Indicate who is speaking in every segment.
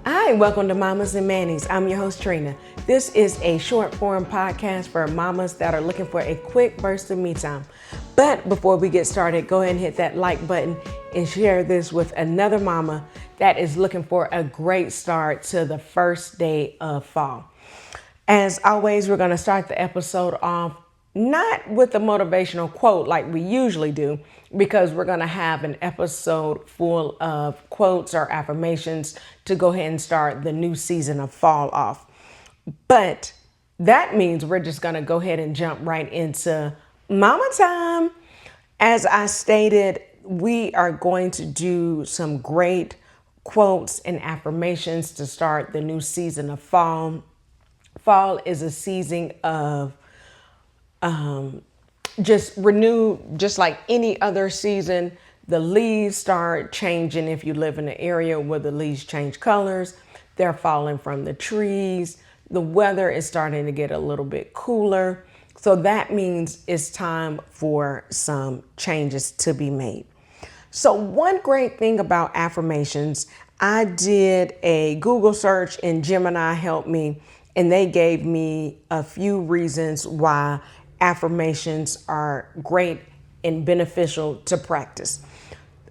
Speaker 1: Hi, welcome to Mommas and Mannies. I'm your host, Trina. This is a short form podcast for mamas that are looking for a quick burst of me time. But before we get started, go ahead and hit that like button and share this with another mama that is looking for a great start to the first day of fall. As always, we're going to start the episode off not with a motivational quote like we usually do, because we're going to have an episode full of quotes or affirmations to go ahead and start the new season of fall off. But that means we're just going to go ahead and jump right into mama time. As I stated, we are going to do some great quotes and affirmations to start the new season of fall. Fall is a season of just renew, just like any other season. The leaves start changing. If you live in an area where the leaves change colors, they're falling from the trees. The weather is starting to get a little bit cooler. So that means it's time for some changes to be made. So one great thing about affirmations, I did a Google search and Gemini helped me, and they gave me a few reasons why affirmations are great and beneficial to practice.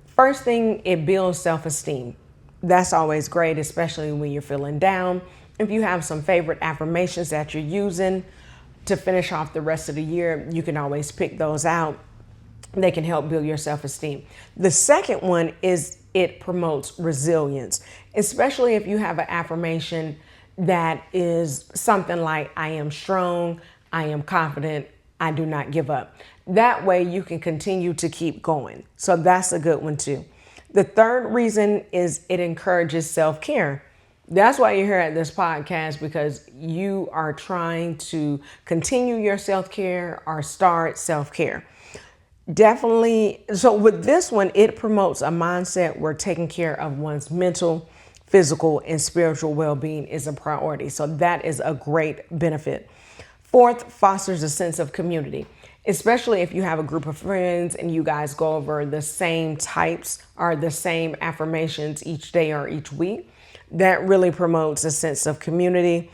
Speaker 1: First thing, it builds self-esteem. That's always great, especially when you're feeling down. If you have some favorite affirmations that you're using to finish off the rest of the year, you can always pick those out. They can help build your self-esteem. The second one is it promotes resilience, especially if you have an affirmation that is something like, I am strong, I am confident, I do not give up. That way you can continue to keep going. So that's a good one too. The third reason is it encourages self-care. That's why you're here at this podcast, because you are trying to continue your self-care or start self-care. Definitely. So with this one, it promotes a mindset where taking care of one's mental, physical, and spiritual well-being is a priority. So that is a great benefit. Fourth, fosters a sense of community, especially if you have a group of friends and you guys go over the same types or the same affirmations each day or each week. That really promotes a sense of community.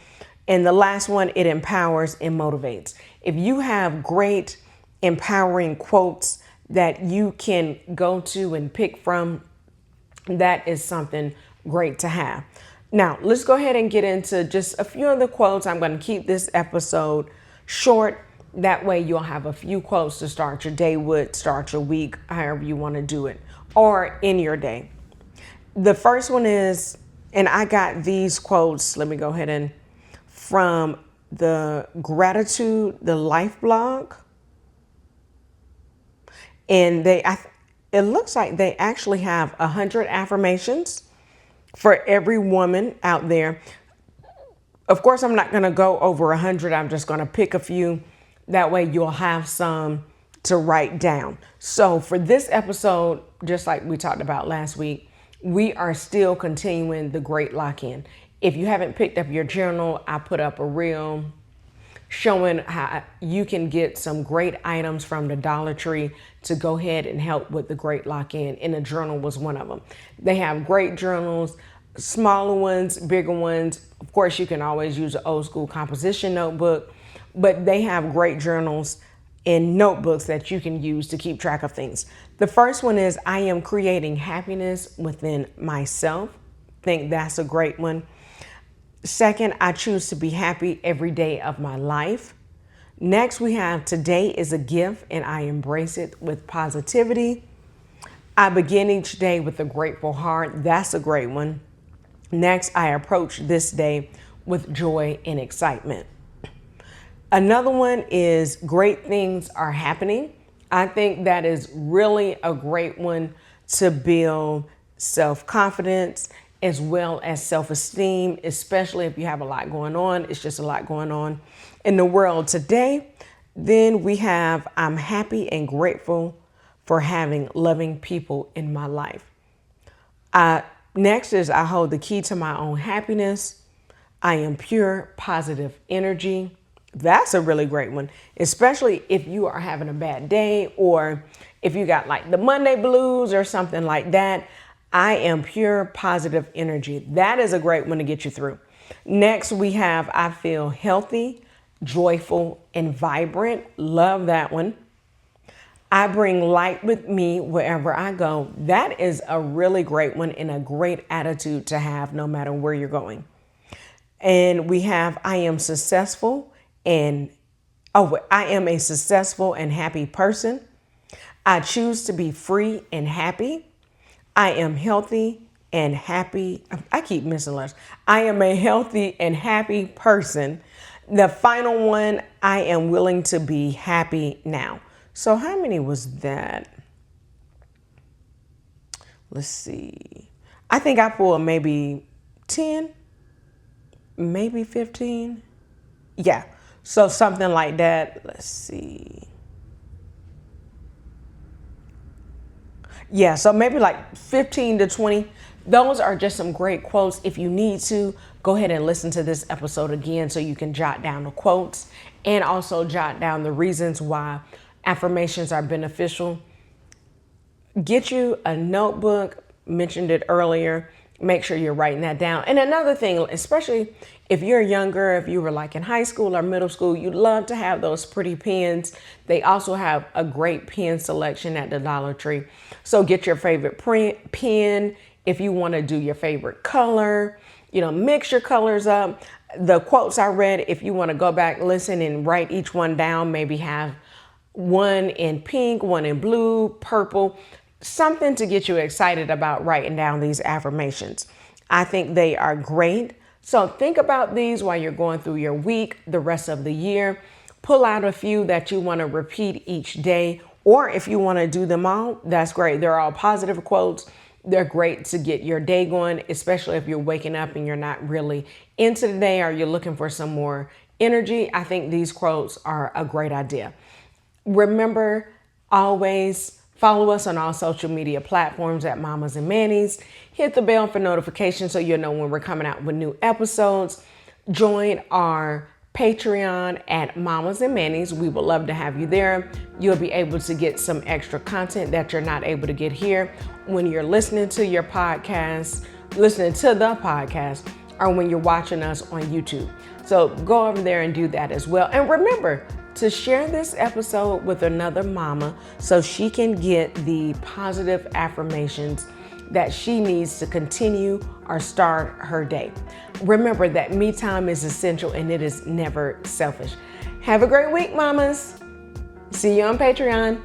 Speaker 1: And the last one, it empowers and motivates. If you have great empowering quotes that you can go to and pick from, that is something great to have. Now, let's go ahead and get into just a few of the quotes. I'm going to keep this episode short. That way you'll have a few quotes to start your day with, start your week, however you want to do it, or in your day. The first one is, and I got these quotes, let me go ahead and, from the Gratitude, the Life blog. And it looks like they actually have 100 affirmations for every woman out there. Of course, I'm not going to go over 100. I'm just going to pick a few. That way you'll have some to write down. So for this episode, just like we talked about last week, we are still continuing the Great Lock-In. If you haven't picked up your journal, I put up a reel showing how you can get some great items from the Dollar Tree to go ahead and help with the Great Lock-In. And the journal was one of them. They have great journals, smaller ones, bigger ones. Of course, you can always use an old school composition notebook, but they have great journals and notebooks that you can use to keep track of things. The first one is, I am creating happiness within myself. I think that's a great one. Second, I choose to be happy every day of my life. Next, we have, today is a gift and I embrace it with positivity. I begin each day with a grateful heart. That's a great one. Next, I approach this day with joy and excitement. Another one is, great things are happening. I think that is really a great one to build self-confidence as well as self-esteem, especially if you have a lot going on. It's just a lot going on in the world today. Then we have, I'm happy and grateful for having loving people in my life. Next is, I hold the key to my own happiness. I am pure, positive energy. That's a really great one, especially if you are having a bad day or if you got like the Monday blues or something like that. I am pure positive energy. That is a great one to get you through. Next, we have I feel healthy, joyful, and vibrant. Love that one. I bring light with me wherever I go. That is a really great one and a great attitude to have no matter where you're going. And we have I am successful and I am a successful and happy person. I choose to be free and happy. I am healthy and happy. I keep missing letters. I am a healthy and happy person. The final one, I am willing to be happy now. So how many was that? Let's see. I think I pulled maybe 10, maybe 15. Yeah. So something like that. Let's see. Yeah, so maybe like 15 to 20. Those are just some great quotes. If you need to, go ahead and listen to this episode again so you can jot down the quotes and also jot down the reasons why affirmations are beneficial. Get you a notebook, mentioned it earlier. Make sure you're writing that down. And another thing, especially if you're younger, if you were like in high school or middle school, you'd love to have those pretty pens. They also have a great pen selection at the Dollar Tree. So get your favorite pen. If you want to do your favorite color, mix your colors up. The quotes I read, if you want to go back, listen and write each one down, maybe have one in pink, one in blue, purple, something to get you excited about writing down these affirmations. I think they are great. So think about these while you're going through your week, the rest of the year. Pull out a few that you want to repeat each day, or if you want to do them all, that's great. They're all positive quotes. They're great to get your day going, especially if you're waking up and you're not really into the day or you're looking for some more energy. I think these quotes are a great idea. Remember, always follow us on all social media platforms at Mommas and Mannies. Hit the bell for notifications so you'll know when we're coming out with new episodes. Join our Patreon at Mommas and Mannies. We would love to have you there. You'll be able to get some extra content that you're not able to get here when you're listening to the podcast, or when you're watching us on YouTube. So go over there and do that as well. And remember to share this episode with another mama so she can get the positive affirmations that she needs to continue or start her day. Remember that me time is essential and it is never selfish. Have a great week, mamas. See you on Patreon.